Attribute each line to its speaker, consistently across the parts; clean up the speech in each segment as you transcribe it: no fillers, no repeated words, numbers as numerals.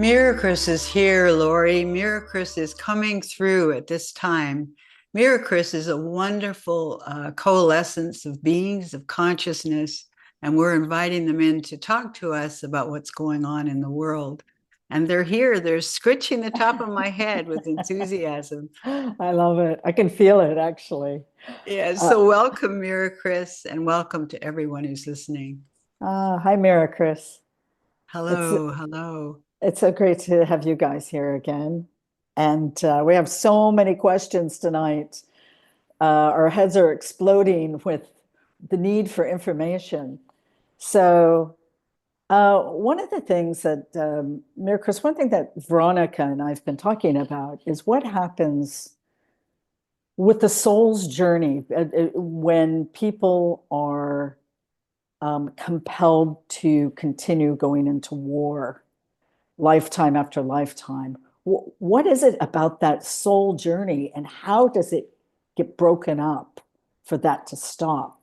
Speaker 1: MIRICRIS is here, Lori. MIRICRIS is coming through at this time. MIRICRIS is a wonderful coalescence of beings of consciousness, and we're inviting them in to talk to us about what's going on in the world. And they're here. They're scritching the top of my head with enthusiasm.
Speaker 2: I love it. I can feel it actually.
Speaker 1: Yeah,
Speaker 2: Uh,
Speaker 1: so welcome, MIRICRIS, and welcome to everyone who's listening.
Speaker 2: Hi, MIRICRIS. It's
Speaker 1: Hello, hello.
Speaker 2: it's so great to have you guys here again. And we have so many questions tonight. Our heads are exploding with the need for information. So one of the things that, MIRICRIS, one thing that Veronica and I've been talking about is what happens with the soul's journey when people are compelled to continue going into war lifetime after lifetime. What is it about that soul journey and how does it get broken up for that to stop?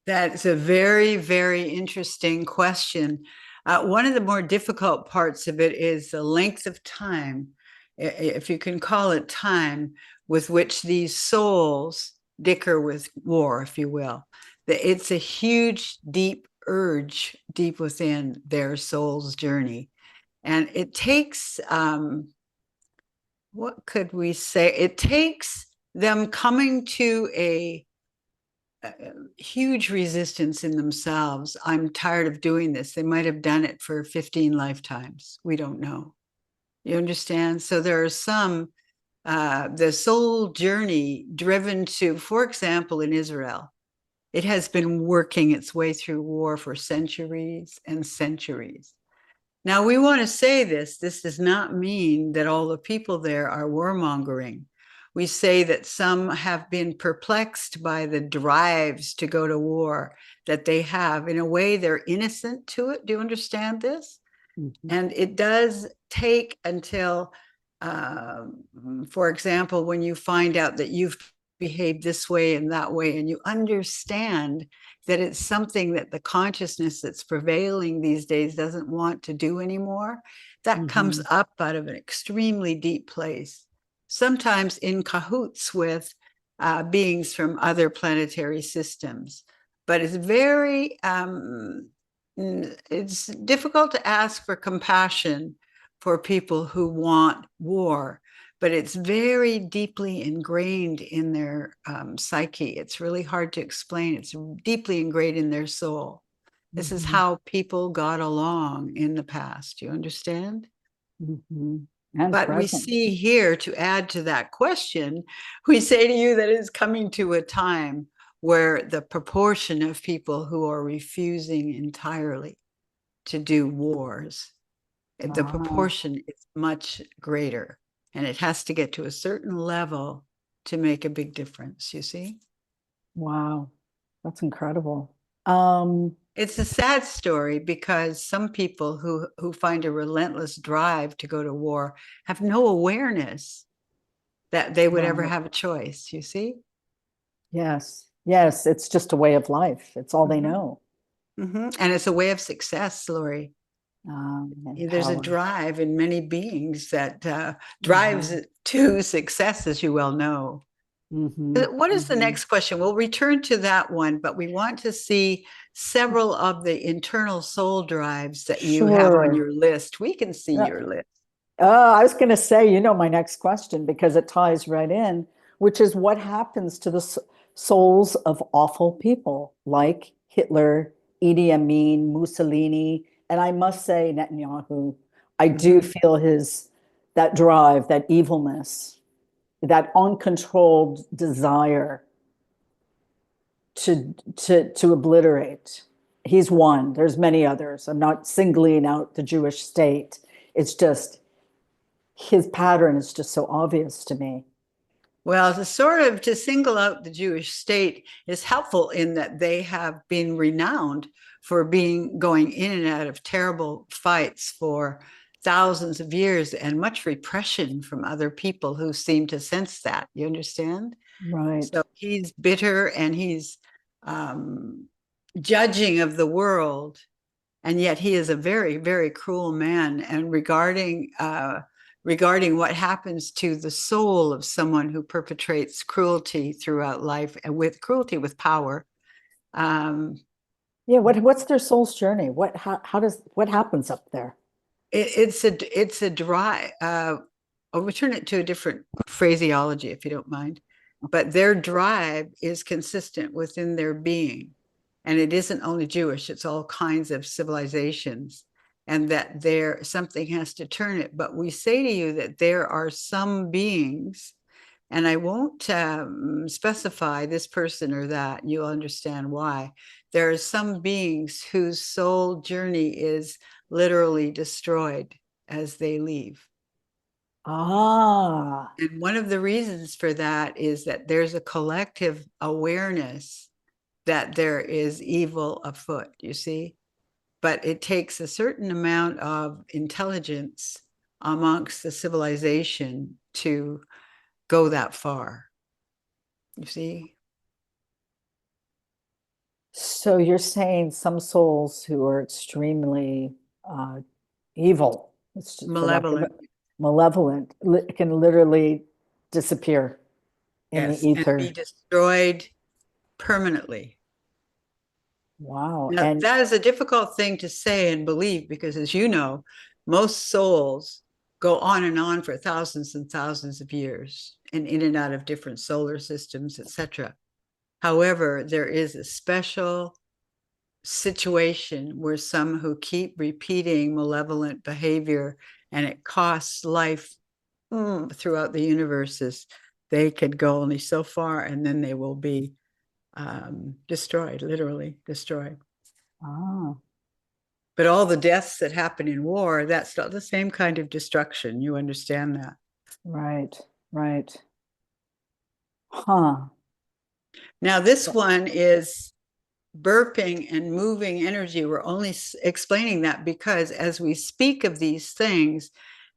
Speaker 1: That's a very, very interesting question. One of the more difficult parts of it is the length of time, if you can call it time, with which these souls dicker with war, if you will. It's a huge, deep urge deep within their soul's journey. And it takes, what could we say? It takes them coming to a huge resistance in themselves. I'm tired of doing this. They might have done it for 15 lifetimes. We don't know. You understand? So there are some, the soul journey driven to, for example, in Israel, it has been working its way through war for centuries and centuries. Now, we want to say this does not mean that all the people there are warmongering. We say that some have been perplexed by the drives to go to war that they have. In a way, they're innocent to it. Do you understand this?
Speaker 2: Mhm.
Speaker 1: And it does take until, uh, for example, when you find out that you've behaved this way and that way, and you understand that it's something that the consciousness that's prevailing these days doesn't want to do anymore, that comes
Speaker 2: Mhm.
Speaker 1: up out of an extremely deep place, sometimes in cahoots with beings from other planetary systems. But it's difficult to ask for compassion for people who want war, but it's very deeply ingrained in their psyche. It's really hard to explain. It's deeply ingrained in their soul. This is
Speaker 2: Mhm.
Speaker 1: how people got along in the past. You understand?
Speaker 2: Mhm. And
Speaker 1: But we
Speaker 2: present.
Speaker 1: see here, to add to that question, we say to you that it's coming to a time where the proportion of people who are refusing entirely to do wars, the
Speaker 2: Ah,
Speaker 1: proportion is much greater. And it has to get to a certain level to make a big difference, you see?
Speaker 2: wow. That's incredible. Um,
Speaker 1: It's a sad story because some people who find a relentless drive to go to war have no awareness that they would ever
Speaker 2: right.
Speaker 1: have a choice, you see?
Speaker 2: Yes. Yes. It's just a way of life. It's all they
Speaker 1: Mhm.
Speaker 2: know.
Speaker 1: And it's a way of success, Lori.
Speaker 2: And
Speaker 1: There's a
Speaker 2: power.
Speaker 1: drive in many beings that drives
Speaker 2: Hmm.
Speaker 1: it to success, as you well know.
Speaker 2: Hmm.
Speaker 1: What is the
Speaker 2: Hmm.
Speaker 1: next question? We'll return to that one, but we want to see several of the internal soul drives that you have on
Speaker 2: Sure.
Speaker 1: your list. We can see
Speaker 2: Uh,
Speaker 1: your list.
Speaker 2: I was going to say, my next question because it ties right in, which is what happens to the souls of awful people like Hitler, Idi Amin, Mussolini, and I must say Netanyahu. I do
Speaker 1: Mhm.
Speaker 2: feel that drive, that evilness, that uncontrolled desire to obliterate. He's one. There's many others. I'm not singling out the Jewish state. It's just his pattern is just so obvious to me.
Speaker 1: Well, to single out the Jewish state is helpful in that they have been renowned for being going in and out of terrible fights for thousands of years and much repression from other people who seem to sense that. You understand?
Speaker 2: Right.
Speaker 1: So he's bitter and he's um, judging of the world. and yet he is a very, very cruel man. And regarding what happens to the soul of someone who perpetrates cruelty throughout life, and with cruelty with power, um,
Speaker 2: Yeah, what's their soul's journey? What happens up there?
Speaker 1: it's a dry. I'll return it to a different phraseology if you don't mind. But their drive is consistent within their being. And it isn't only Jewish, it's all kinds of civilizations. And that there something has to turn it. But we say to you that there are some beings, and I won't specify this person or that, you'll understand why. There are some beings whose soul journey is literally destroyed as they leave.
Speaker 2: Ah,
Speaker 1: And one of the reasons for that is that there's a collective awareness that there is evil afoot, you see? But it takes a certain amount of intelligence amongst the civilization to go that far, you see?
Speaker 2: so you're saying some souls who are extremely evil, it's just for lack of
Speaker 1: Malevolent,
Speaker 2: malevolent, can literally disappear in the
Speaker 1: yes, and be
Speaker 2: ether.
Speaker 1: destroyed permanently.
Speaker 2: Wow.
Speaker 1: Now,
Speaker 2: And
Speaker 1: that is a difficult thing to say and believe because, as you know, most souls go on and on for thousands and thousands of years and in and out of different solar systems, etc. However, there is a special situation where some who keep repeating malevolent behavior and it costs life throughout the universes, they could go only so far and then they will be destroyed, literally destroyed.
Speaker 2: ah,
Speaker 1: But all the deaths that happen in war, that's not the same kind of destruction. You understand that.
Speaker 2: right, right. Huh.
Speaker 1: Now, this one is burping and moving energy. We're only explaining that because as we speak of these things,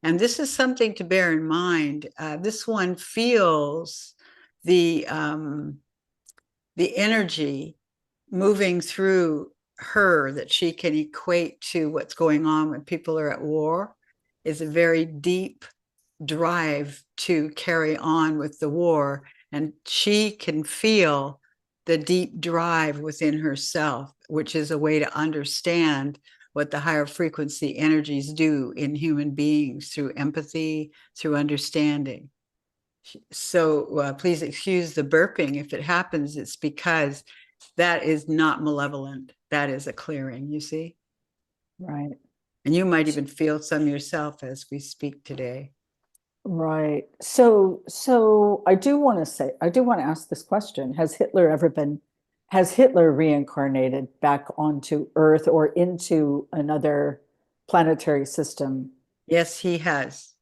Speaker 1: and this is something to bear in mind, this one feels the energy moving through her that she can equate to what's going on when people are at war is a very deep drive to carry on with the war. And she can feel the deep drive within herself, which is a way to understand what the higher frequency energies do in human beings through empathy, through understanding. So please excuse the burping. If it happens, it's because that is not malevolent. That is a clearing, you see?
Speaker 2: Right.
Speaker 1: And you might even feel some yourself as we speak today.
Speaker 2: Right. So I do want to say, I do want to ask this question. Has Hitler reincarnated back onto Earth or into another planetary system
Speaker 1: Yes, he has.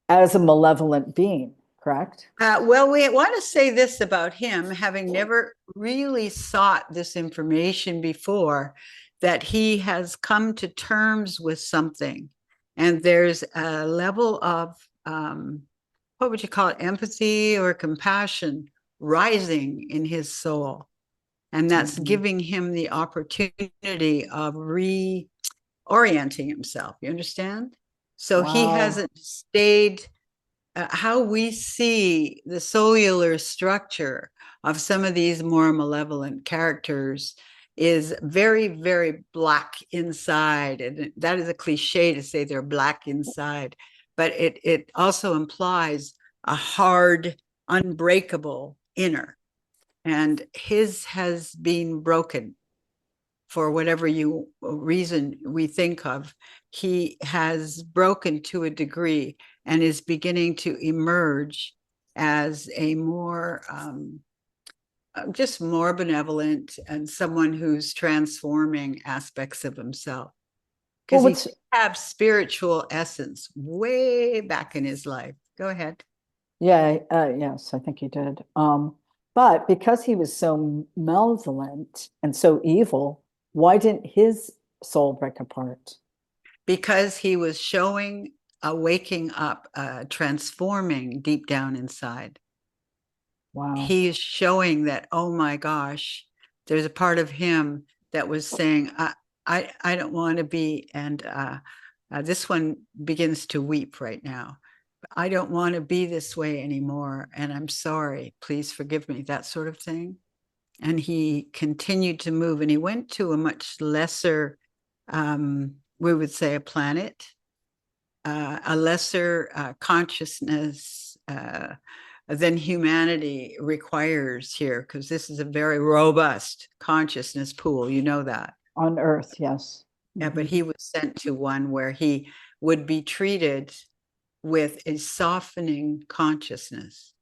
Speaker 2: as a malevolent being, correct?
Speaker 1: Well, we want to say this about him, having never really sought this information before, that he has come to terms with something. And there's a level of, what would you call it, empathy or compassion rising in his soul. And that's
Speaker 2: Mhm.
Speaker 1: giving him the opportunity of reorienting himself. You understand? So he
Speaker 2: Wow.
Speaker 1: hasn't stayed how we see the cellular structure of some of these more malevolent characters is very, very black inside. And that is a cliche to say they're black inside, but it also implies a hard, unbreakable inner. And his has been broken for whatever you reason we think of. He has broken to a degree and is beginning to emerge as a more just more benevolent and someone who's transforming aspects of himself
Speaker 2: Well,
Speaker 1: because he have spiritual essence way back in his life. Go ahead.
Speaker 2: yes, I think he did. But because he was so malevolent and so evil, why didn't his soul break apart?
Speaker 1: Because he was showing a waking up, transforming deep down inside.
Speaker 2: Wow.
Speaker 1: He's showing that, oh my gosh, there's a part of him that was saying, I don't want to be, and this one begins to weep right now. I don't want to be this way anymore, and I'm sorry. Please forgive me, that sort of thing. And he continued to move, and he went to a much lesser, we would say, a planet, a lesser consciousness than humanity requires here, because this is a very robust consciousness pool. You know that.
Speaker 2: On Earth, yes.
Speaker 1: Yeah, but he was sent to one where he would be treated with a softening consciousness.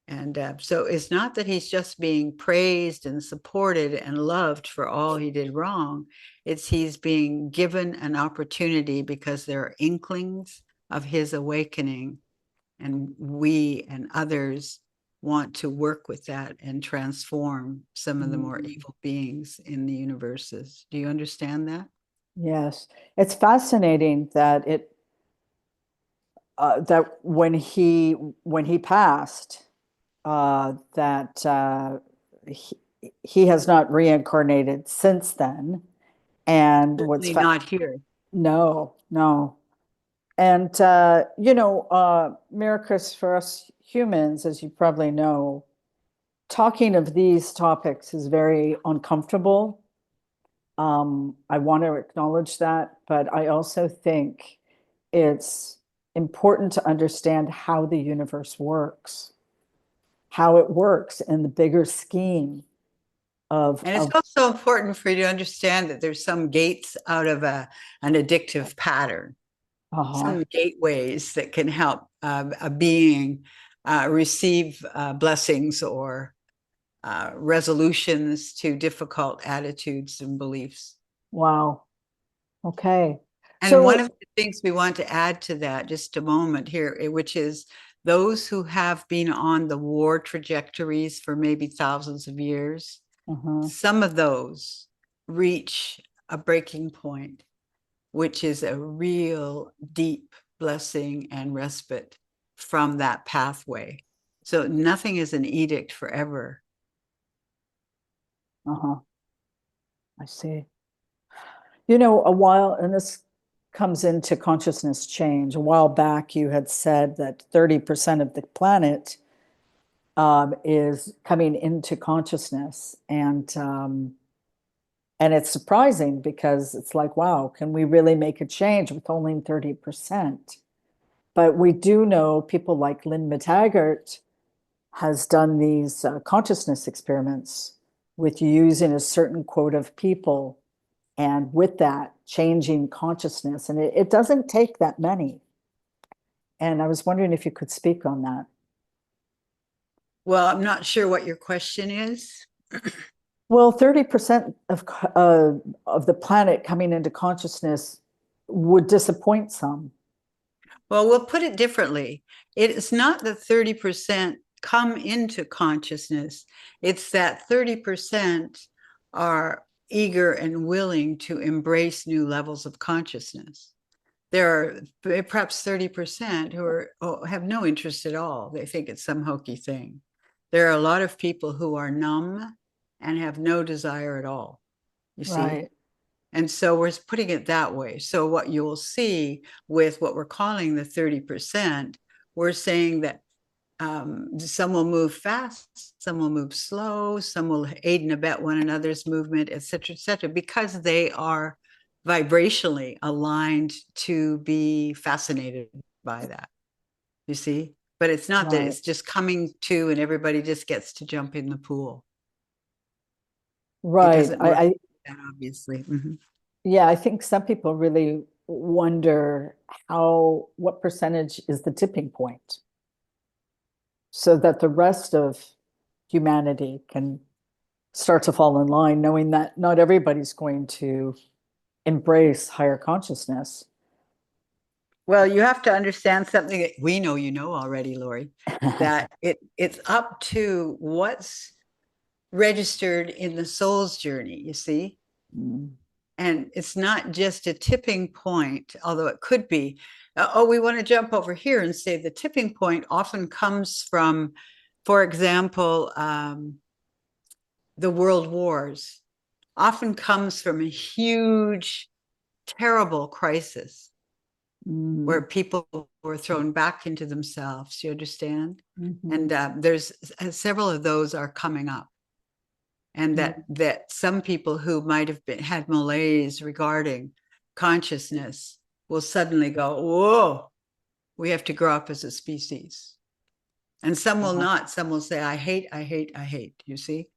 Speaker 1: And so it's not that he's just being praised and supported and loved for all he did wrong. It's he's being given an opportunity because there are inklings of his awakening. And we and others want to work with that and transform some of the more evil beings in the universes. Do you understand that?
Speaker 2: Yes. It's fascinating that that when he passed, that he has not reincarnated since then. And
Speaker 1: Certainly not here.
Speaker 2: no, no. And MIRICRIS, for us humans, as you probably know, talking of these topics is very uncomfortable. I want to acknowledge that, but I also think it's important to understand how the universe works, how it works in the bigger scheme
Speaker 1: And it's
Speaker 2: of
Speaker 1: also important for you to understand that there's some gates out of an addictive pattern,
Speaker 2: uh-huh.
Speaker 1: some gateways that can help a being receive blessings or resolutions to difficult attitudes and beliefs.
Speaker 2: Wow. Okay.
Speaker 1: And one
Speaker 2: So,
Speaker 1: of the things we want to add to that, just a moment here, which is those who have been on the war trajectories for maybe thousands of years, some of those reach a breaking point, which is a real deep blessing and respite from that pathway. So nothing is an edict forever.
Speaker 2: uh-huh. I see. You know, a while, and this comes into consciousness change. A while back, you had said that 30% of the planet is coming into consciousness, and it's surprising because it's like, wow, can we really make a change with only 30%? But we do know people like Lynn McTaggart has done these consciousness experiments with using a certain quota of people, and with that changing consciousness, and it doesn't take that many. And I was wondering if you could speak on that.
Speaker 1: Well, I'm not sure what your question is.
Speaker 2: Well, 30% of the planet coming into consciousness would disappoint some.
Speaker 1: Well, we'll put it differently. It is not that 30% come into consciousness, it's that 30% are eager and willing to embrace new levels of consciousness. There are perhaps 30% who have no interest at all. They think it's some hokey thing. There are a lot of people who are numb and have no desire at all, you see.
Speaker 2: Right.
Speaker 1: And so we're putting it that way. So what you'll see with what we're calling the 30%, we're saying that some will move fast, some will move slow, some will aid and abet one another's movement, et cetera, because they are vibrationally aligned to be fascinated by that, you see? But it's not that
Speaker 2: Right.
Speaker 1: it's just coming to and everybody just gets to jump in the pool. It
Speaker 2: Right.
Speaker 1: doesn't work like that, obviously. Mm-hmm.
Speaker 2: Yeah, I think some people really wonder what percentage is the tipping point so that the rest of humanity can start to fall in line, knowing that not everybody's going to embrace higher consciousness.
Speaker 1: Well, you have to understand something that we know you know already, Lori, that it's up to what's registered in the soul's journey, you see?
Speaker 2: Mm.
Speaker 1: And it's not just a tipping point, although it could be. We want to jump over here and say the tipping point often comes from, for example, the world wars often comes from a huge, terrible crisis where people were thrown back into themselves. You understand? And there's several of those are coming up, and that some people who might have had malaise regarding consciousness will suddenly go, whoa, we have to grow up as a species. And some will not. Some will say, I hate, I hate, I hate. You see?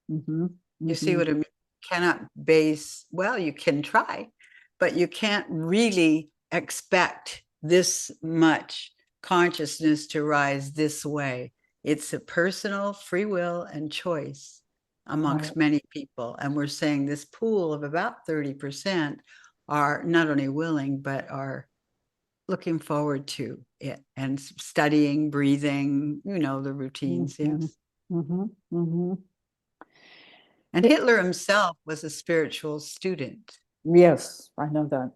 Speaker 1: You see what I mean? Cannot base, well, you can try, but you can't really expect this much consciousness to rise this way. It's a personal free will and choice amongst many people. And we're saying this pool of about 30% are not only willing, but are looking forward to it and studying, breathing, you know, the routines. Yes. And Hitler himself was a spiritual student.
Speaker 2: Yes, I know that.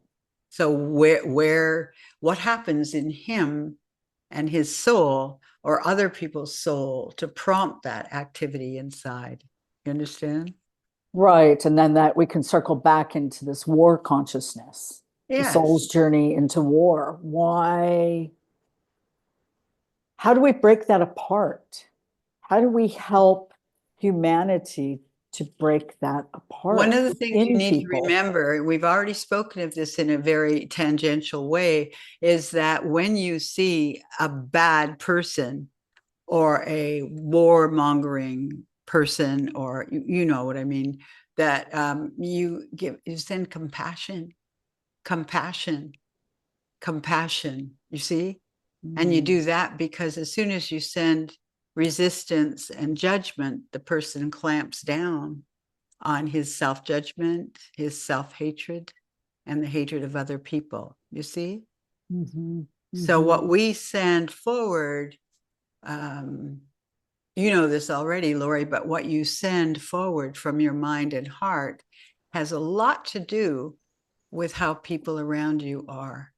Speaker 1: So what happens in him and his soul or other people's soul to prompt that activity inside? You understand?
Speaker 2: Right. And then that we can circle back into this war consciousness, the soul's
Speaker 1: Yes.
Speaker 2: journey into war. Why? How do we break that apart? How do we help humanity to break that apart
Speaker 1: One of the things you
Speaker 2: within
Speaker 1: need to
Speaker 2: people?
Speaker 1: remember, we've already spoken of this in a very tangential way, is that when you see a bad person or a warmongering person, or you know what I mean, that you send compassion, compassion, compassion, you see? And you do that because as soon as you send resistance and judgment, the person clamps down on his self-judgment, his self-hatred, and the hatred of other people, you see? So what we send forward, you know this already, Lori, but what you send forward from your mind and heart has a lot to do with how people around you are.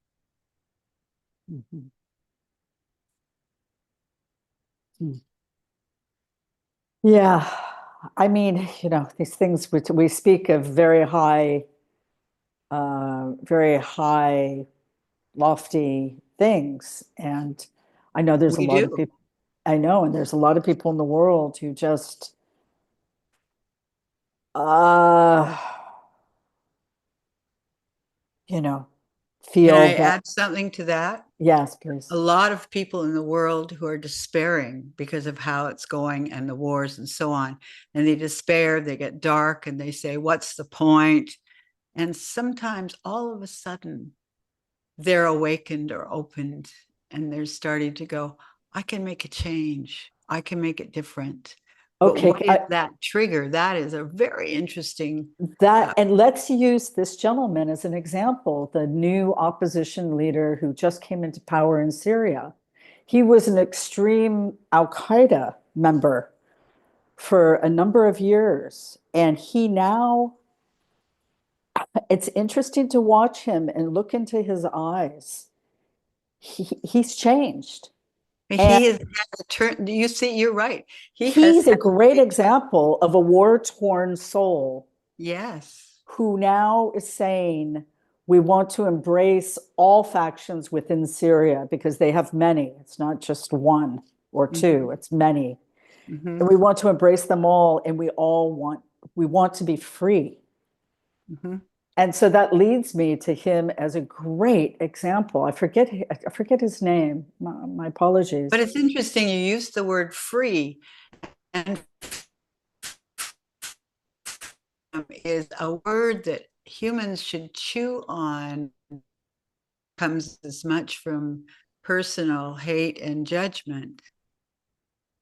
Speaker 2: Yeah. I mean, you know, these things we speak of very high, lofty things. And I know there's a
Speaker 1: We
Speaker 2: lot of
Speaker 1: do.
Speaker 2: people, I know, and there's a lot of people in the world who just, uh, you know,
Speaker 1: Can
Speaker 2: feel
Speaker 1: I
Speaker 2: that,
Speaker 1: add something to that?
Speaker 2: yes,
Speaker 1: A
Speaker 2: please.
Speaker 1: lot of people in the world who are despairing because of how it's going and the wars and so on. And they despair, they get dark, and they say, what's the point? And sometimes all of a sudden, they're awakened or opened, and they're starting to go, I can make a change. I can make it different. But
Speaker 2: Okay,
Speaker 1: what is that trigger? That is a very interesting.
Speaker 2: and let's use this gentleman as an example, the new opposition leader who just came into power in Syria. He was an extreme Al-Qaeda member for a number of years. And he now, it's interesting to watch him and look into his eyes. He's changed. And
Speaker 1: He has had a turn. You see, you're right. He has
Speaker 2: he's a
Speaker 1: had.
Speaker 2: great example of a war-torn soul
Speaker 1: Yes.
Speaker 2: who now is saying, we want to embrace all factions within Syria because they have many. It's not just one or two, it's many. And we want to embrace them all, and we want to be free. And so that leads me to him as a great example. I forget his name. My apologies.
Speaker 1: But it's interesting you used the word free, and is a word that humans should chew on. Comes as much from personal hate and judgment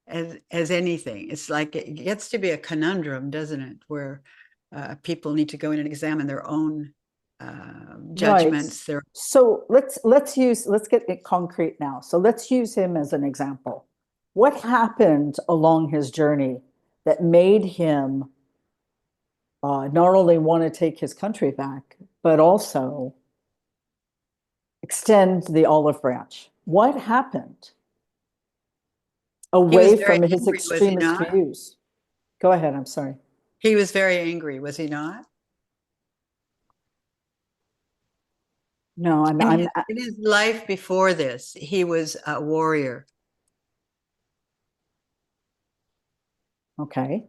Speaker 1: as anything. It's like it gets to be a conundrum, doesn't it? Where people need to go in and examine their own judgments.
Speaker 2: Right. So let's get it concrete now. So let's use him as an example. What happened along his journey that made him not only want to take his country back, but also extend the olive branch? What happened
Speaker 1: He was
Speaker 2: away
Speaker 1: very
Speaker 2: from his
Speaker 1: angry, was he
Speaker 2: extremist
Speaker 1: not?
Speaker 2: views? Go ahead, I'm sorry.
Speaker 1: He was very angry, was he not?
Speaker 2: No,
Speaker 1: In his life before this, he was a warrior.
Speaker 2: okay.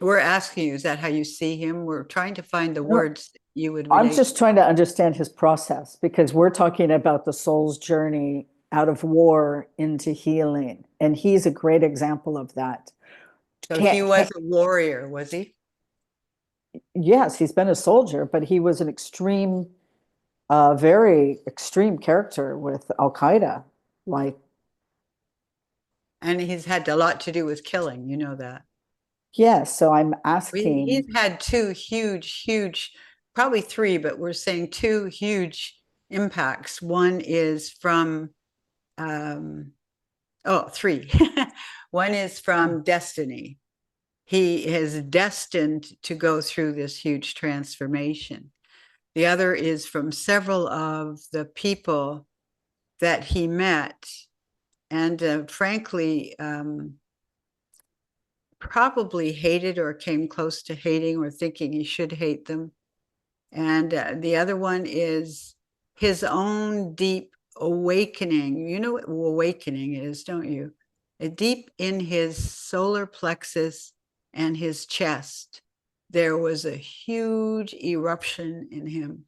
Speaker 1: We're asking you, is that how you see him? We're trying to find the
Speaker 2: No,
Speaker 1: words that you would
Speaker 2: I'm
Speaker 1: relate.
Speaker 2: just trying to understand his process because we're talking about the soul's journey out of war into healing. And he's a great example of that.
Speaker 1: So he
Speaker 2: Can't,
Speaker 1: was a warrior, was he?
Speaker 2: yes, he's been a soldier, but he was an extreme, very extreme character with Al Qaeda. Like,
Speaker 1: And he's had a lot to do with killing, you know that.
Speaker 2: yes, so I'm
Speaker 1: He's
Speaker 2: asking,
Speaker 1: had two huge, probably three, but we're saying two huge impacts. One is from, um, oh, three. One is from destiny. He is destined to go through this huge transformation. The other is from several of the people that he met, and frankly, probably hated or came close to hating or thinking he should hate them. And the other one is his own deep awakening. You know what awakening is, don't you? Deep in his solar plexus and his chest, there was a huge eruption in him.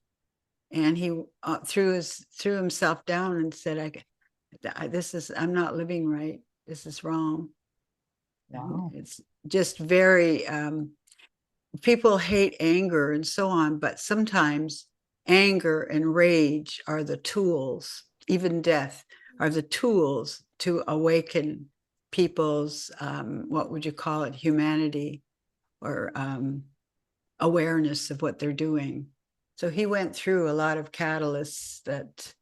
Speaker 1: And he threw himself down and said, I'm not living right. This is wrong. And
Speaker 2: wow,
Speaker 1: it's just very people hate anger and so on, but sometimes anger and rage are the tools, even death are the tools to awaken people's, what would you call it, humanity or awareness of what they're doing. So he went through a lot of catalysts that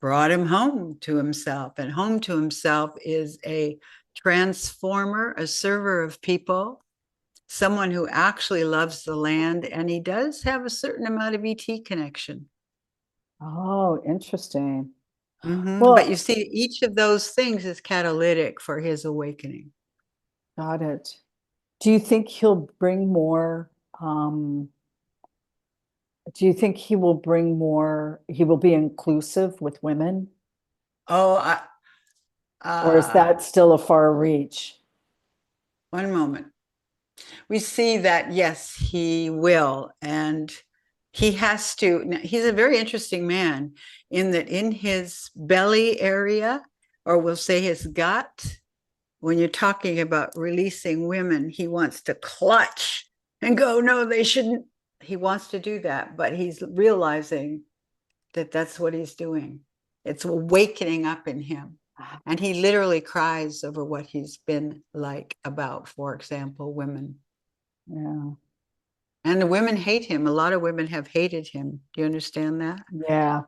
Speaker 1: brought him home to himself. And home to himself is a transformer, a server of people, someone who actually loves the land, and he does have a certain amount of ET connection.
Speaker 2: oh, interesting.
Speaker 1: But you
Speaker 2: Well,
Speaker 1: see, each of those things is catalytic for his awakening.
Speaker 2: got it. Do you think he'll bring more? Um, do you think he will bring more? He will be inclusive with women,
Speaker 1: Oh,
Speaker 2: or is that still a far reach?
Speaker 1: one moment. We see that, yes, he will. And he has to. Now, he's a very interesting man in that in his belly area, or we'll say his gut, when you're talking about releasing women, he wants to clutch and go, no, they shouldn't. He wants to do that, but he's realizing that that's what he's doing. It's awakening up in him. And he literally cries over what he's been like about, for example, women.
Speaker 2: Yeah,
Speaker 1: And the women hate him. A lot of women have hated him. Do you understand that?
Speaker 2: yeah.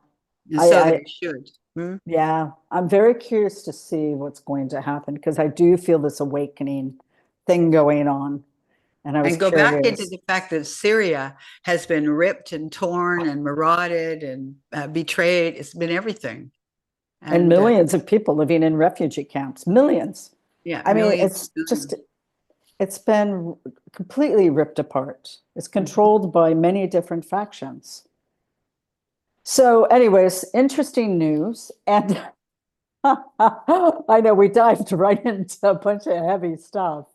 Speaker 1: And
Speaker 2: I,
Speaker 1: so they
Speaker 2: I,
Speaker 1: should. Hmm?
Speaker 2: yeah. I'm very curious to see what's going to happen because I do feel this awakening thing going on, and I was
Speaker 1: And go back into
Speaker 2: curious.
Speaker 1: the fact that Syria has been ripped and torn and marauded and betrayed. It's been everything.
Speaker 2: And
Speaker 1: And
Speaker 2: millions of people living in refugee camps, millions.
Speaker 1: yeah,
Speaker 2: I mean,
Speaker 1: millions,
Speaker 2: it's just,
Speaker 1: millions.
Speaker 2: it's been completely ripped apart. It's
Speaker 1: Mhm.
Speaker 2: controlled by many different factions. So, anyways, interesting news. And I know we dived right into a bunch of heavy stuff.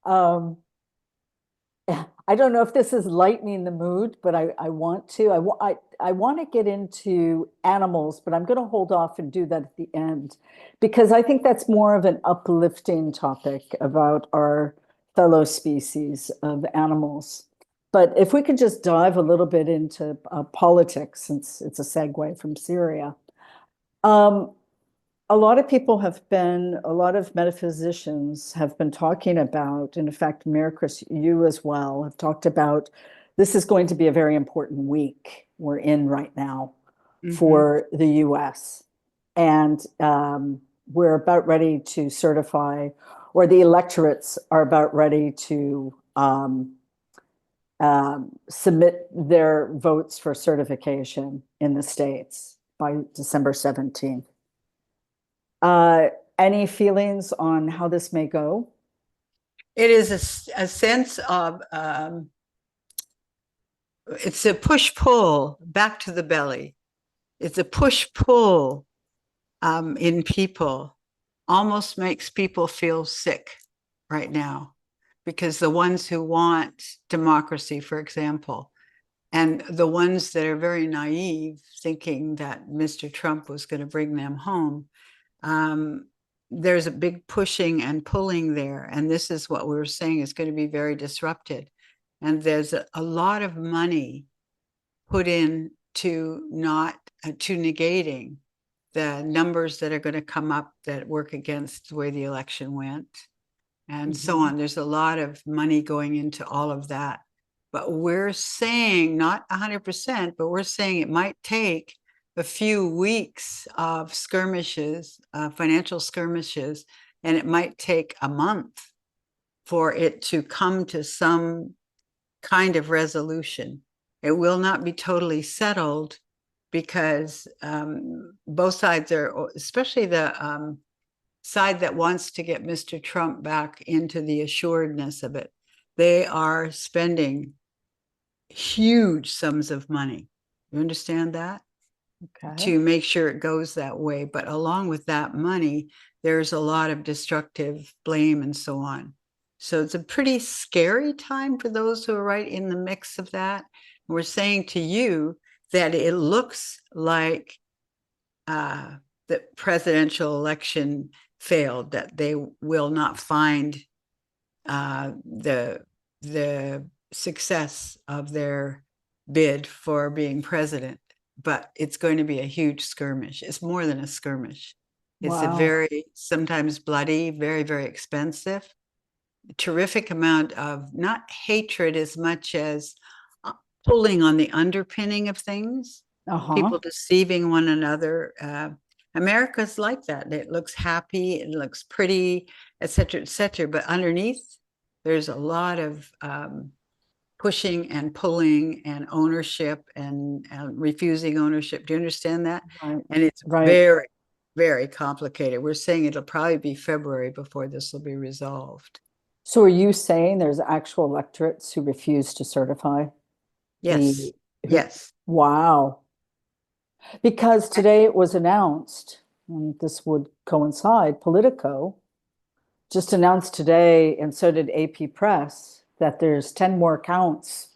Speaker 2: Um, I don't know if this is lightening the mood, but I want to. I want to get into animals, but I'm going to hold off and do that at the end because I think that's more of an uplifting topic about our fellow species of animals. But if we could just dive a little bit into politics, since it's a segue from Syria. Um, a lot of people have been, a lot of metaphysicians have been talking about, and in fact, MIRICRIS, you as well, have talked about this is going to be a very important week we're in right now
Speaker 1: Mhm.
Speaker 2: for the US. And we're about ready to certify, or the electorates are about ready to submit their votes for certification in the states by December 17th. Uh, any feelings on how this may go?
Speaker 1: It is a sense of, it's a push pull back to the belly. It's a push pull in people, almost makes people feel sick right now, because the ones who want democracy, for example, and the ones that are very naive, thinking that Mr. Trump was going to bring them home, there's a big pushing and pulling there. And this is what we were saying is going to be very disrupted. And there's a lot of money put in to not to negating the numbers that are going to come up that work against the way the election went, and so on. There's a lot of money going into all of that. But we're saying not 100%, but we're saying it might take a few weeks of skirmishes, financial skirmishes, and it might take a month for it to come to some kind of resolution. It will not be totally settled, because both sides are, especially the side that wants to get Mr. Trump back into the assuredness of it, they are spending huge sums of money. You understand that?
Speaker 2: Okay.
Speaker 1: To make sure it goes that way. But along with that money, there's a lot of destructive blame and so on. So it's a pretty scary time for those who are right in the mix of that. We're saying to you that it looks like the presidential election failed, that they will not find the success of their bid for being president. But it's going to be a huge skirmish. It's more than a skirmish. It's a
Speaker 2: Wow.
Speaker 1: very, sometimes bloody, very, very expensive, terrific amount of not hatred as much as pulling on the underpinning of things, people deceiving one another. America's like that. It looks happy, it looks pretty, et cetera. But underneath, there's a lot of pushing and pulling and ownership and refusing ownership. Do you understand that?
Speaker 2: Right.
Speaker 1: And it's
Speaker 2: Right.
Speaker 1: very, very complicated. We're saying it'll probably be February before this will be resolved.
Speaker 2: So are you saying there's actual electorates who refuse to certify
Speaker 1: Yes.
Speaker 2: who,
Speaker 1: Yes.
Speaker 2: wow. Because today it was announced, and this would coincide, Politico just announced today, and so did AP Press, that there's 10 more counts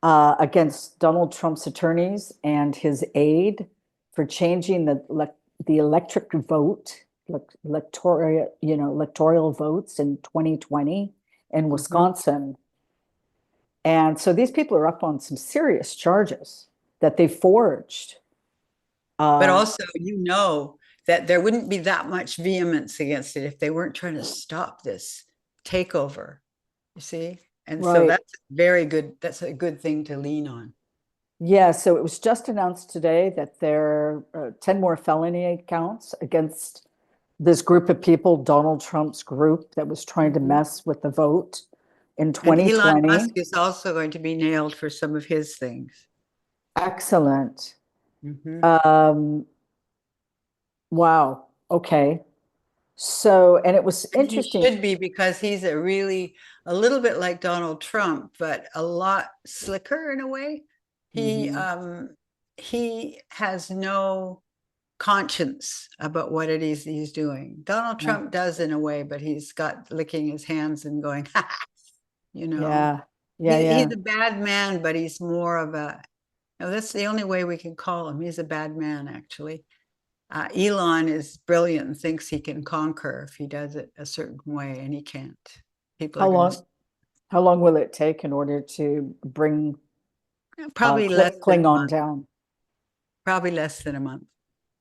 Speaker 2: against Donald Trump's attorneys and his aide for changing the electric vote, electoral votes in 2020 in Wisconsin. And so these people are up on some serious charges that they forged.
Speaker 1: But also, that there wouldn't be that much vehemence against it if they weren't trying to stop this takeover, you see? And so
Speaker 2: Right.
Speaker 1: that's very good. That's a good thing to lean on.
Speaker 2: Yeah, so it was just announced today that there are 10 more felony counts against this group of people, Donald Trump's group that was trying to mess with the vote in
Speaker 1: And Elon
Speaker 2: 2020.
Speaker 1: Musk is also going to be nailed for some of his things.
Speaker 2: Excellent. Wow. Okay. So, and it was
Speaker 1: And he
Speaker 2: interesting.
Speaker 1: should be, because he's a little bit like Donald Trump, but a lot slicker in a way. He has no conscience about what it is he's doing. Donald Trump does in a way, but he's got licking his hands and going,
Speaker 2: Yeah. Yeah.
Speaker 1: he's a bad man, but he's more of a, that's the only way we can call him. He's a bad man, actually. Elon is brilliant and thinks he can conquer if he does it a certain way, and he can't. People
Speaker 2: How
Speaker 1: are going to
Speaker 2: how long will it take in order to bring
Speaker 1: probably less than a
Speaker 2: Klingon
Speaker 1: month.
Speaker 2: down?
Speaker 1: Probably less than a month.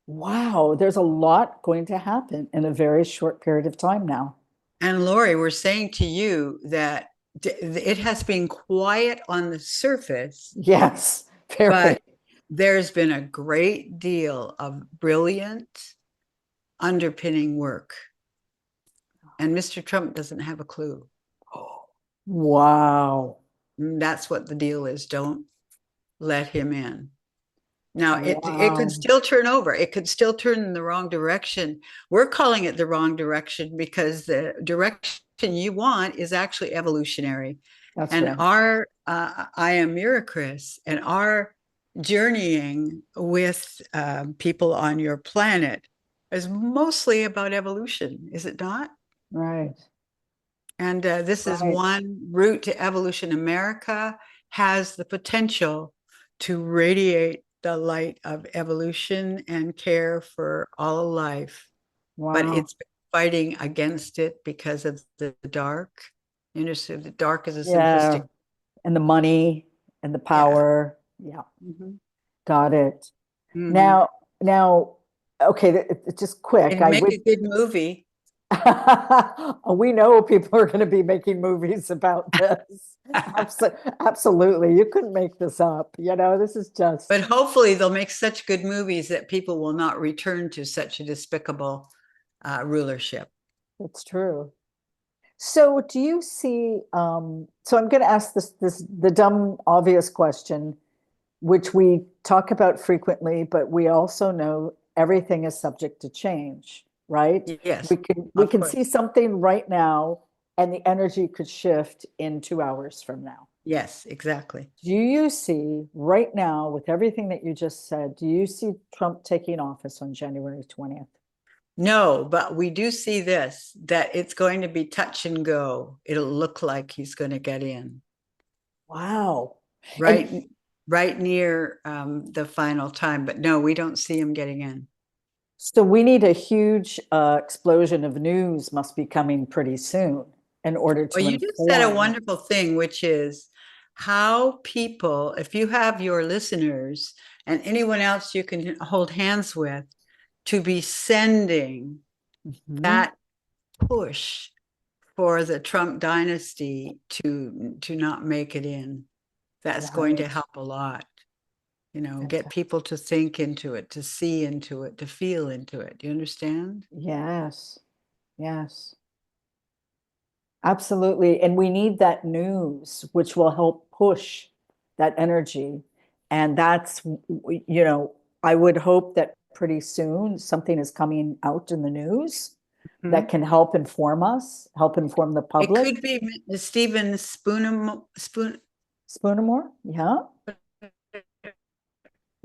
Speaker 2: Wow, there's a lot going to happen in a very short period of time now.
Speaker 1: And Lori, we're saying to you that it has been quiet on the surface.
Speaker 2: Yes, very.
Speaker 1: But there's been a great deal of brilliant underpinning work. And Mr. Trump doesn't have a clue.
Speaker 2: Wow.
Speaker 1: That's what the deal is. Don't let him in. Now, it could
Speaker 2: Wow.
Speaker 1: still turn over. It could still turn in the wrong direction. We're calling it the wrong direction because the direction you want is actually evolutionary.
Speaker 2: That's
Speaker 1: And
Speaker 2: right.
Speaker 1: our I am MIRICRIS, and our journeying with people on your planet is mostly about evolution, is it not?
Speaker 2: Right.
Speaker 1: And this is
Speaker 2: Right.
Speaker 1: one route to evolution. America has the potential to radiate the light of evolution and care for all life, but
Speaker 2: Wow.
Speaker 1: it's been fighting against it because of the dark. You understand, the dark is a
Speaker 2: Yeah.
Speaker 1: simplistic.
Speaker 2: And the money and the
Speaker 1: Yeah.
Speaker 2: power. Yeah.
Speaker 1: Mhm.
Speaker 2: Got it.
Speaker 1: Mhm.
Speaker 2: Now, okay, just quick.
Speaker 1: It'd
Speaker 2: I
Speaker 1: make
Speaker 2: would,
Speaker 1: a good movie.
Speaker 2: we know people are going to be making movies about this. Absolutely. You couldn't make this up. This is
Speaker 1: But
Speaker 2: just,
Speaker 1: hopefully they'll make such good movies that people will not return to such a despicable rulership.
Speaker 2: it's true. So do you see, so I'm going to ask the dumb, obvious question, which we talk about frequently, but we also know everything is subject to change, right?
Speaker 1: Yes,
Speaker 2: We can
Speaker 1: of
Speaker 2: see
Speaker 1: course.
Speaker 2: something right now and the energy could shift in 2 hours from now.
Speaker 1: Yes, exactly.
Speaker 2: Do you see right now, with everything that you just said, do you see Trump taking office on January 20th?
Speaker 1: No, but we do see this, that it's going to be touch and go. It'll look like he's going to get in
Speaker 2: Wow.
Speaker 1: right,
Speaker 2: And
Speaker 1: right near the final time. But no, we don't see him getting in.
Speaker 2: so we need a huge explosion of news must be coming pretty soon in order
Speaker 1: Well,
Speaker 2: to
Speaker 1: you just said a
Speaker 2: inform.
Speaker 1: wonderful thing, which is how people, if you have your listeners and anyone else you can hold hands with, to be sending
Speaker 2: Mhm.
Speaker 1: that push for the Trump dynasty to not make it in. That's going to
Speaker 2: Right.
Speaker 1: help a lot. Get
Speaker 2: Fantastic.
Speaker 1: people to think into it, to see into it, to feel into it. Do you understand?
Speaker 2: Yes. Yes. Absolutely. And we need that news, which will help push that energy. And I would hope that pretty soon something is coming out in the news that
Speaker 1: Mhm.
Speaker 2: can help inform us, help inform the
Speaker 1: It
Speaker 2: public.
Speaker 1: could be Stephen
Speaker 2: Spoonamore? Yeah.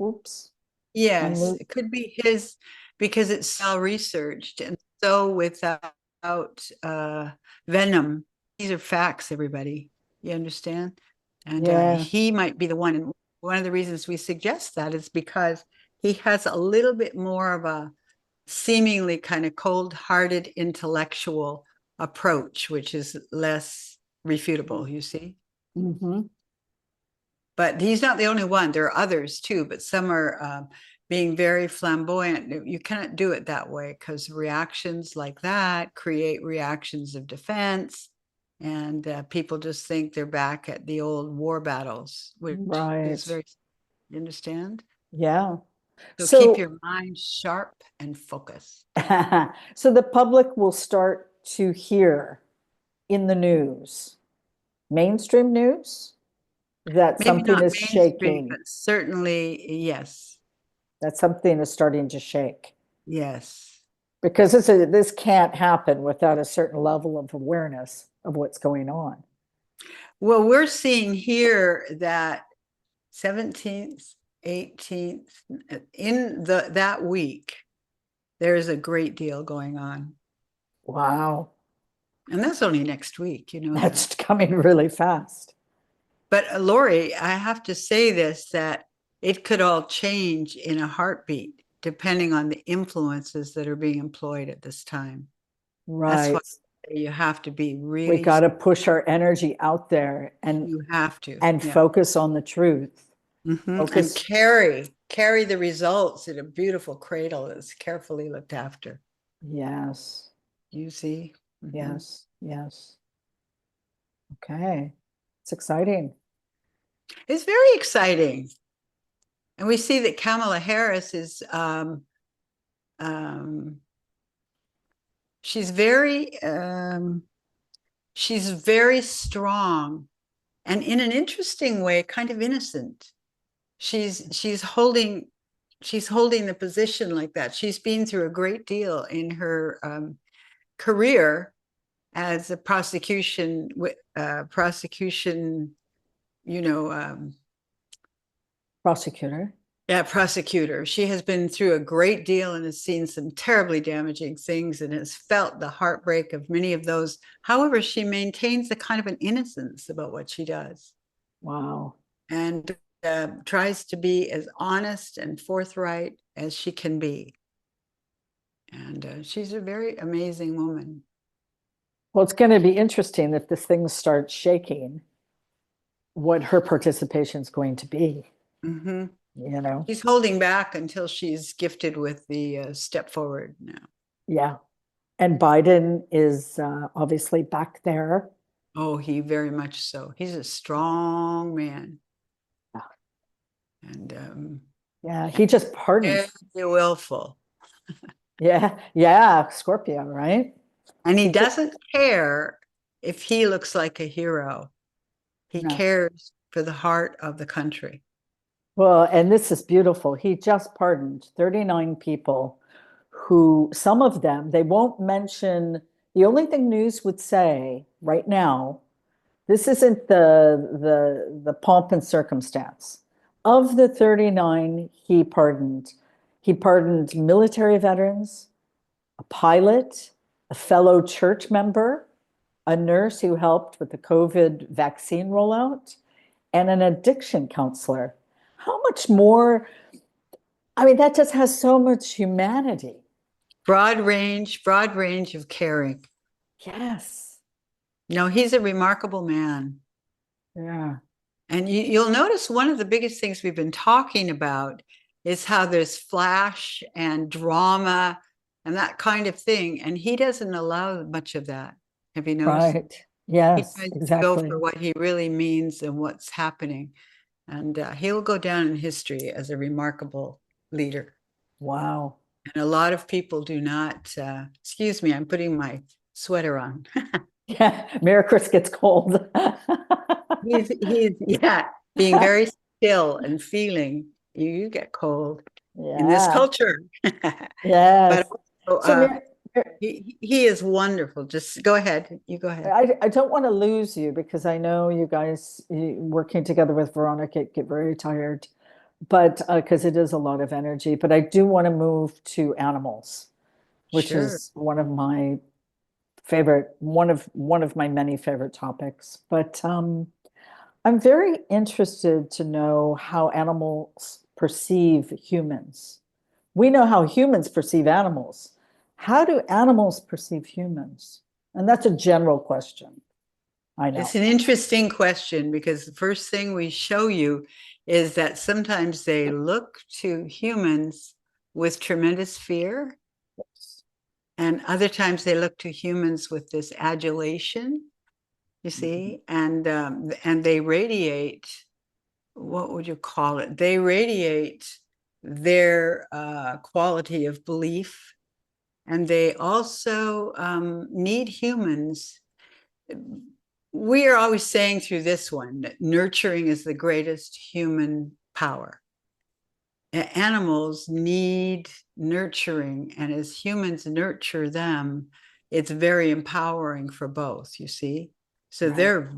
Speaker 2: Oops.
Speaker 1: Yes,
Speaker 2: Unmute.
Speaker 1: it could be his because it's well researched and so without venom. These are facts, everybody. You understand? And
Speaker 2: Yeah.
Speaker 1: he might be the one. And one of the reasons we suggest that is because he has a little bit more of a seemingly kind of cold-hearted intellectual approach, which is less refutable, you see?
Speaker 2: Mm-hmm.
Speaker 1: But he's not the only one. There are others too, but some are being very flamboyant. You cannot do it that way because reactions like that create reactions of defense. And people just think they're back at the old war battles, which is
Speaker 2: Right.
Speaker 1: very, you understand?
Speaker 2: Yeah.
Speaker 1: So keep
Speaker 2: So
Speaker 1: your mind sharp and focused.
Speaker 2: so the public will start to hear in the news, mainstream news, that
Speaker 1: Maybe
Speaker 2: something
Speaker 1: not
Speaker 2: is
Speaker 1: mainstream,
Speaker 2: shaking,
Speaker 1: but certainly, yes,
Speaker 2: that something is starting to shake.
Speaker 1: yes.
Speaker 2: Because this can't happen without a certain level of awareness of what's going on.
Speaker 1: Well, we're seeing here that 17th, 18th, in that week, there's a great deal going on.
Speaker 2: Wow,
Speaker 1: And that's only next week, you know that.
Speaker 2: that's coming really fast.
Speaker 1: But Lori, I have to say this that it could all change in a heartbeat, depending on the influences that are being employed at this time. That's why
Speaker 2: Right.
Speaker 1: you have to be
Speaker 2: We
Speaker 1: really,
Speaker 2: got to push our energy out there
Speaker 1: you have to,
Speaker 2: and
Speaker 1: yeah.
Speaker 2: focus on the truth.
Speaker 1: And
Speaker 2: Focus.
Speaker 1: carry the results in a beautiful cradle that's carefully looked after.
Speaker 2: Yes.
Speaker 1: You see? Mhm.
Speaker 2: Yes. Yes. Okay. It's exciting.
Speaker 1: It's very exciting. And we see that Kamala Harris is um, she's very she's very strong and in an interesting way, kind of innocent. She's holding the position like that. She's been through a great deal in her career, as a prosecution, prosecution, you know,
Speaker 2: Prosecutor.
Speaker 1: yeah, prosecutor. She has been through a great deal and has seen some terribly damaging things and has felt the heartbreak of many of those. However, she maintains a kind of an innocence about what she does
Speaker 2: Wow.
Speaker 1: and tries to be as honest and forthright as she can be. And she's a very amazing woman.
Speaker 2: Well, it's going to be interesting if this thing starts shaking, what her participation is going to be,
Speaker 1: Mm-hmm.
Speaker 2: you know?
Speaker 1: She's holding back until she's gifted with the step forward now.
Speaker 2: Yeah. And Biden is obviously back there.
Speaker 1: Oh, he very much so. He's a strong man.
Speaker 2: Yeah.
Speaker 1: And
Speaker 2: Yeah. He just pardoned.
Speaker 1: very willful.
Speaker 2: Yeah. Yeah. Scorpio, right?
Speaker 1: And he
Speaker 2: He just,
Speaker 1: doesn't care if he looks like a hero. He
Speaker 2: no.
Speaker 1: cares for the heart of the country.
Speaker 2: Well, and this is beautiful. He just pardoned 39 people who, some of them, they won't mention. The only thing news would say right now, this isn't the pomp and circumstance. Of the 39 he pardoned military veterans, a pilot, a fellow church member, a nurse who helped with the COVID vaccine rollout, and an addiction counselor. How much more? I mean, that just has so much humanity.
Speaker 1: Broad range of caring.
Speaker 2: Yes.
Speaker 1: No, he's a remarkable man.
Speaker 2: Yeah.
Speaker 1: And you'll notice one of the biggest things we've been talking about is how there's flash and drama and that kind of thing. And he doesn't allow much of that. Have you noticed?
Speaker 2: Right.
Speaker 1: He
Speaker 2: Yes,
Speaker 1: tries to go for
Speaker 2: exactly.
Speaker 1: what he really means and what's happening. And he'll go down in history as a remarkable leader.
Speaker 2: Wow.
Speaker 1: And a lot of people do not, excuse me, I'm putting my sweater on.
Speaker 2: Yeah. MIRICRIS gets cold.
Speaker 1: he's yeah, being very still and feeling you get cold in this
Speaker 2: Yeah.
Speaker 1: culture. But
Speaker 2: Yes.
Speaker 1: also,
Speaker 2: So
Speaker 1: he is wonderful. Just go ahead. You go ahead.
Speaker 2: I don't want to lose you because I know you guys working together with Veronica get very tired, but because it is a lot of energy. But I do want to move to animals, which
Speaker 1: Sure.
Speaker 2: is one of my favorite, one of my many favorite topics. But I'm very interested to know how animals perceive humans. We know how humans perceive animals. How do animals perceive humans? And that's a general question. I
Speaker 1: It's
Speaker 2: know.
Speaker 1: an interesting question because the first thing we show you is that sometimes they look to humans with tremendous fear, and other times they look to humans with this adulation, you
Speaker 2: Mhm.
Speaker 1: see, and they radiate, what would you call it? They radiate their quality of belief, and they also need humans. We are always saying through this one that nurturing is the greatest human power. Animals need nurturing, and as humans nurture them, it's very empowering for both, you see. So
Speaker 2: Right.
Speaker 1: they're,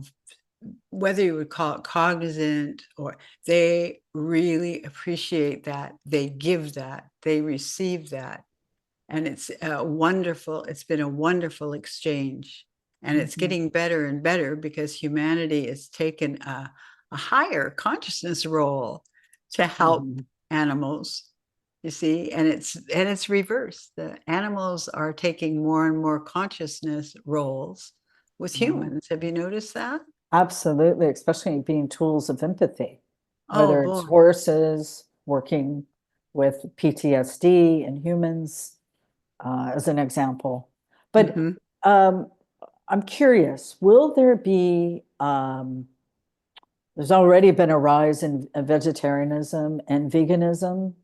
Speaker 1: whether you would call it cognizant, or they really appreciate that, they give that, they receive that. And it's been a wonderful exchange. And it's
Speaker 2: Mhm.
Speaker 1: getting better and better because humanity has taken a higher consciousness role to help
Speaker 2: Mhm.
Speaker 1: animals, you see, and it's reversed. The animals are taking more and more consciousness roles with
Speaker 2: Wow.
Speaker 1: humans. Have you noticed that?
Speaker 2: Absolutely, especially being tools of empathy,
Speaker 1: Oh
Speaker 2: whether it's
Speaker 1: boy.
Speaker 2: horses working with PTSD in humans, as an example. But
Speaker 1: Mm-hmm.
Speaker 2: um, I'm curious, will there be, there's already been a rise in vegetarianism and veganism.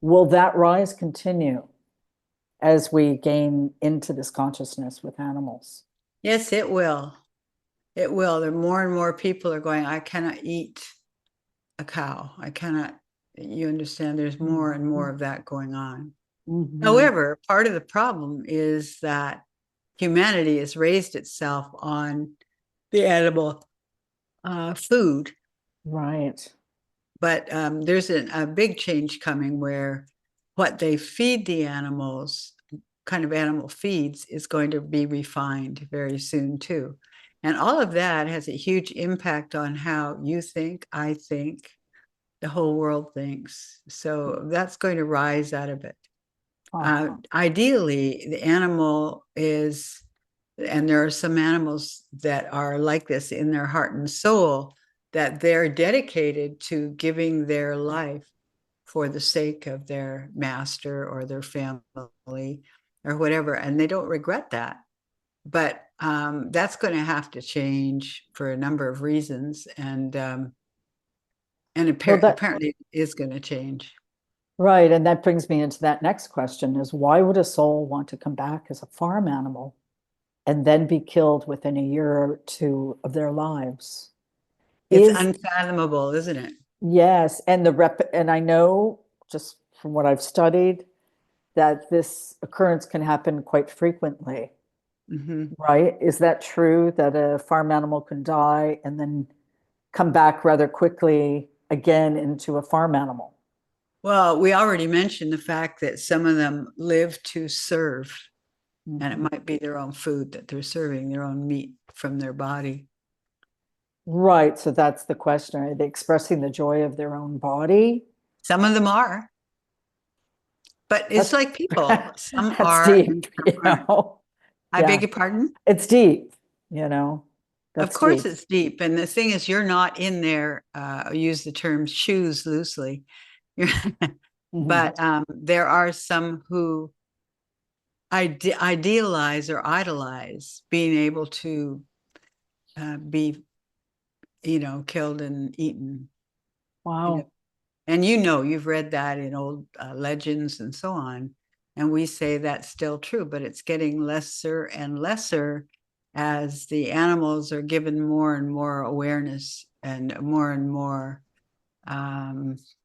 Speaker 2: Will that rise continue as we gain into this consciousness with animals?
Speaker 1: Yes, it will. It will. There more and more people are going, I cannot eat a cow. I cannot, you understand, there's more and more
Speaker 2: Mhm.
Speaker 1: of that going on.
Speaker 2: Mhm.
Speaker 1: However, part of the problem is that humanity has raised itself on the animal food.
Speaker 2: Right.
Speaker 1: But there's a big change coming where what they feed the animals, kind of animal feeds, is going to be refined very soon too. And all of that has a huge impact on how you think, I think, the whole world thinks. So that's going to rise out of it. Ideally, the animal is, and there are some animals that are like this in their heart and soul, that they're dedicated to giving their life for the sake of their master or their family or whatever, and they don't regret that. But that's going to have to change for a number of reasons, and apparently it is going to change.
Speaker 2: Right, and that brings me into that next question is why would a soul want to come back as a farm animal and then be killed within a year or two of their lives?
Speaker 1: It's
Speaker 2: Is
Speaker 1: unfathomable, isn't it?
Speaker 2: yes, and I know just from what I've studied that this occurrence can happen quite frequently, right? Is that true that a farm animal can die and then come back rather quickly again into a farm animal?
Speaker 1: Well, we already mentioned the fact that some of them live to serve, and it might be their own food that they're serving, their own meat from their body.
Speaker 2: Right, so that's the question. Are they expressing the joy of their own body?
Speaker 1: Some of them are, but it's
Speaker 2: That's
Speaker 1: like people. Some
Speaker 2: that's
Speaker 1: are
Speaker 2: deep,
Speaker 1: and some aren't. I
Speaker 2: Yeah,
Speaker 1: beg your pardon?
Speaker 2: it's deep, you know.
Speaker 1: Of
Speaker 2: That's
Speaker 1: course
Speaker 2: deep.
Speaker 1: it's deep. And the thing is, you're not in there, use the term shoes loosely.
Speaker 2: Mhm.
Speaker 1: But there are some who idealize or idolize being able to be, killed and eaten.
Speaker 2: Wow.
Speaker 1: And you've read that in old legends and so on. And we say that's still true, but it's getting lesser and lesser as the animals are given more and more awareness and more,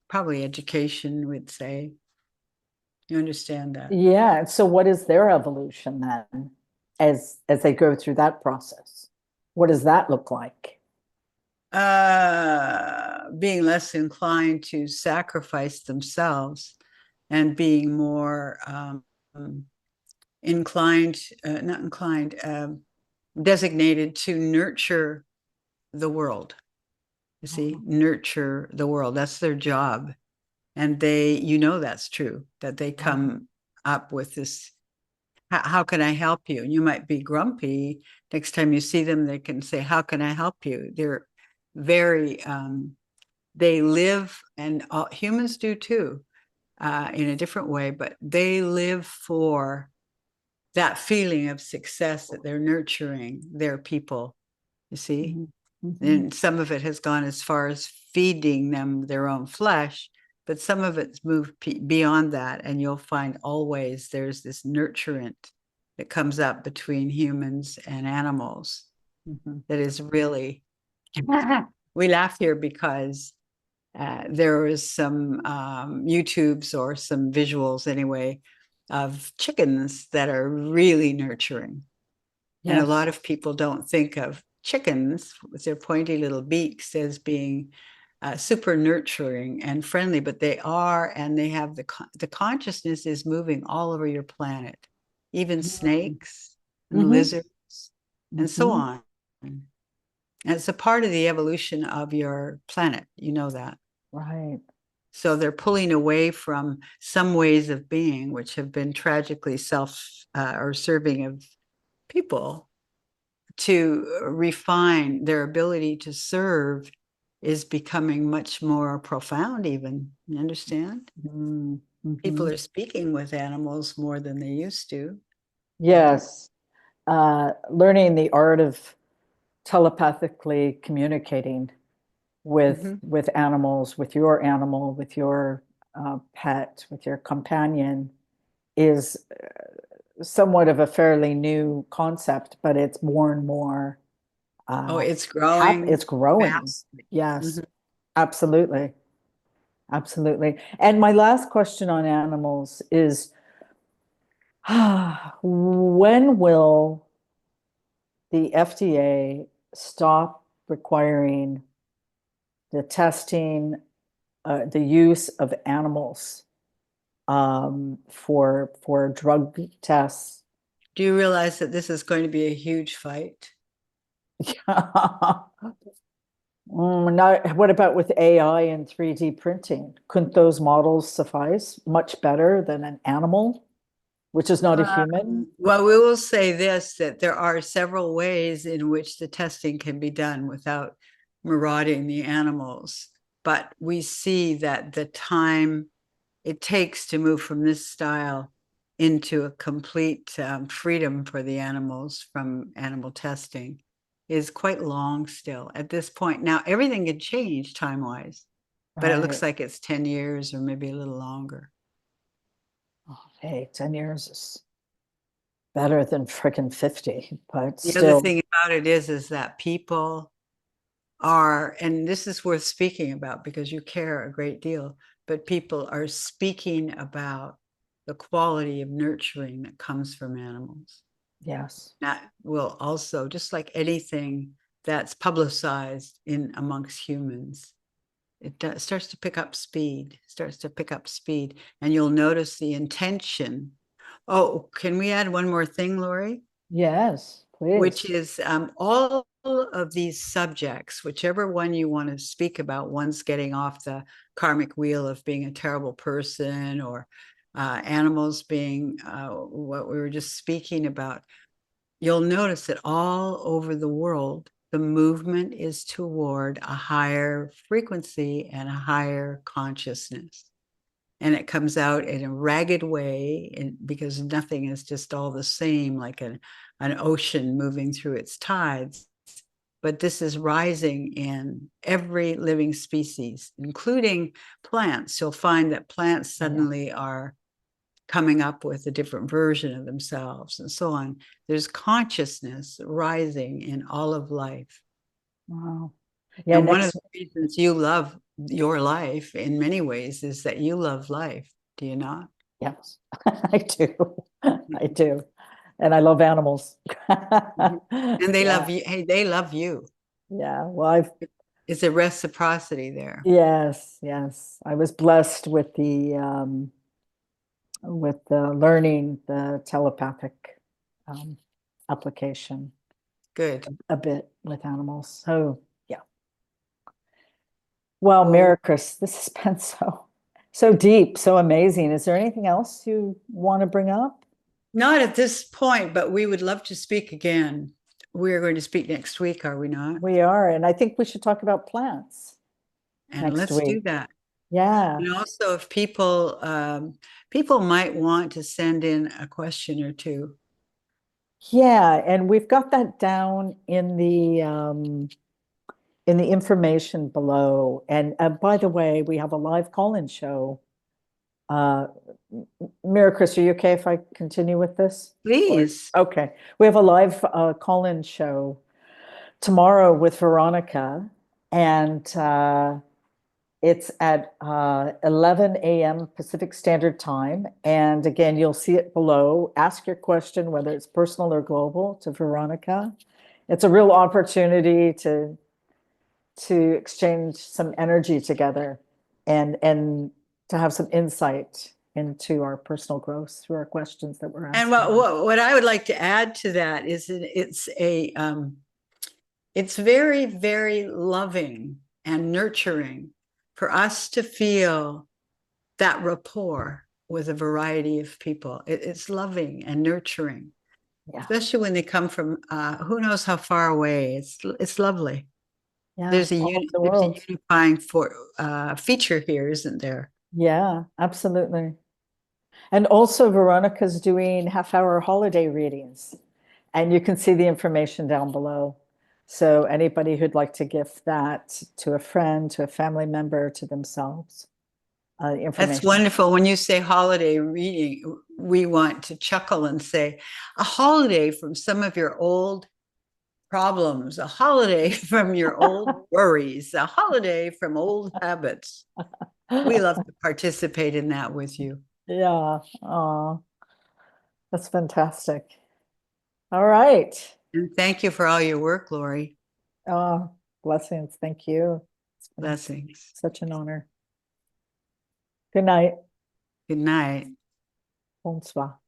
Speaker 1: probably education, we'd say. You understand that?
Speaker 2: Yeah, so what is their evolution then as they go through that process? What does that look like?
Speaker 1: Being less inclined to sacrifice themselves and being more inclined, not inclined, designated to nurture the world. You see, nurture the world. That's their job. And that's true, that they come up with this, how can I help you? And you might be grumpy. Next time you see them, they can say, how can I help you? They're very, they live, and humans do too, in a different way, but they live for that feeling of success, that they're nurturing their people, you see. And some of it has gone as far as feeding them their own flesh, but some of it's moved beyond that. And you'll find always there's this nurturant that comes up between humans and animals that is really, we laugh here because there was some YouTubes or some visuals anyway of chickens that are really nurturing. And a lot
Speaker 2: Yes.
Speaker 1: of people don't think of chickens with their pointy little beaks as being super nurturing and friendly, but they are, and they have the consciousness is moving all over your planet, even snakes and
Speaker 2: Mm-hmm.
Speaker 1: lizards and so
Speaker 2: Mm-hmm.
Speaker 1: on. And it's a part of the evolution of your planet. You know that.
Speaker 2: Right.
Speaker 1: So they're pulling away from some ways of being, which have been tragically self or serving of people, to refine their ability to serve is becoming much more profound, even. You understand? People
Speaker 2: Mm-hmm.
Speaker 1: are speaking with animals more than they used to.
Speaker 2: Yes. Learning the art of telepathically communicating
Speaker 1: Mm-hmm.
Speaker 2: with animals, with your animal, with your pet, with your companion is somewhat of a fairly new concept, but it's more and more
Speaker 1: Oh, it's
Speaker 2: it's
Speaker 1: growing
Speaker 2: growing.
Speaker 1: fast.
Speaker 2: Yes,
Speaker 1: Mm-hmm.
Speaker 2: absolutely. Absolutely. And my last question on animals is When will the FDA stop requiring the testing, the use of animals for drug tests?
Speaker 1: Do you realize that this is going to be a huge fight?
Speaker 2: What about with AI and 3D printing? Couldn't those models suffice much better than an animal, which is not a human?
Speaker 1: Well, we will say this, that there are several ways in which the testing can be done without marauding the animals. But we see that the time it takes to move from this style into a complete freedom for the animals from animal testing is quite long still at this point. Now, everything can change time-wise, but it looks
Speaker 2: Right.
Speaker 1: like it's 10 years or maybe a little longer.
Speaker 2: Oh, hey, 10 years is better than frickin' 50, but
Speaker 1: The other
Speaker 2: still,
Speaker 1: thing about it is that people are, and this is worth speaking about because you care a great deal, but people are speaking about the quality of nurturing that comes from animals.
Speaker 2: yes.
Speaker 1: That will also, just like anything that's publicized in amongst humans, starts to pick up speed, and you'll notice the intention. Oh, can we add one more thing, Lori?
Speaker 2: Yes,
Speaker 1: Which
Speaker 2: please.
Speaker 1: is all of these subjects, whichever one you want to speak about, one's getting off the karmic wheel of being a terrible person, or animals being what we were just speaking about. You'll notice that all over the world, the movement is toward a higher frequency and a higher consciousness. And it comes out in a ragged way, because nothing is just all the same, like an ocean moving through its tides. But this is rising in every living species, including plants. You'll find that plants
Speaker 2: Yeah.
Speaker 1: suddenly are coming up with a different version of themselves and so on. There's consciousness rising in all of life.
Speaker 2: Wow. Yeah,
Speaker 1: And one of
Speaker 2: next,
Speaker 1: the reasons you love your life in many ways is that you love life. Do you not?
Speaker 2: yes, I do. I do. And I love animals.
Speaker 1: Mhm. And they
Speaker 2: Yeah,
Speaker 1: love you. Hey, they love you.
Speaker 2: yeah. Well, I've,
Speaker 1: It's a reciprocity there.
Speaker 2: yes, yes. I was blessed with the learning the telepathic um, application
Speaker 1: Good.
Speaker 2: a bit with animals. So yeah. Well,
Speaker 1: Oh,
Speaker 2: MIRICRIS, this has been so deep, so amazing. Is there anything else you want to bring up?
Speaker 1: not at this point, but we would love to speak again. We are going to speak next week, are we not?
Speaker 2: We are, and I think we should talk about plants
Speaker 1: And
Speaker 2: next
Speaker 1: let's
Speaker 2: week.
Speaker 1: do that.
Speaker 2: Yeah.
Speaker 1: And also, if people might want to send in a question or two.
Speaker 2: Yeah, and we've got that down in the information below. And by the way, we have a live call-in show. Uh, Chris, are you okay if I continue with this? Or
Speaker 1: Please.
Speaker 2: okay, we have a live call-in show tomorrow with Veronica, and it's at 11 a.m. Pacific Standard Time. And again, you'll see it below. Ask your question, whether it's personal or global, to Veronica. It's a real opportunity to exchange some energy together and to have some insight into our personal growth through our questions that we're
Speaker 1: And
Speaker 2: asking.
Speaker 1: what I would like to add to that is that it's very, very loving and nurturing for us to feel that rapport with a variety of people. It's loving and nurturing,
Speaker 2: Yeah,
Speaker 1: especially when they come from who knows how far away. It's lovely.
Speaker 2: yeah, all over the
Speaker 1: There's a
Speaker 2: world.
Speaker 1: unifying feature here, isn't there?
Speaker 2: Yeah, absolutely. And also Veronica's doing half-hour holiday readings, and you can see the information down below. So anybody who'd like to gift that to a friend, to a family member, to themselves,
Speaker 1: That's
Speaker 2: information.
Speaker 1: wonderful. When you say holiday reading, we want to chuckle and say a holiday from some of your old problems, a holiday from your old worries, a holiday from old habits. We love to participate in that with you.
Speaker 2: Yeah. That's fantastic. All right.
Speaker 1: And thank you for all your work, Lori.
Speaker 2: Oh, blessings. Thank you. It's been
Speaker 1: Blessings.
Speaker 2: such an honor. Good night.
Speaker 1: Good night.
Speaker 2: Bonsoir.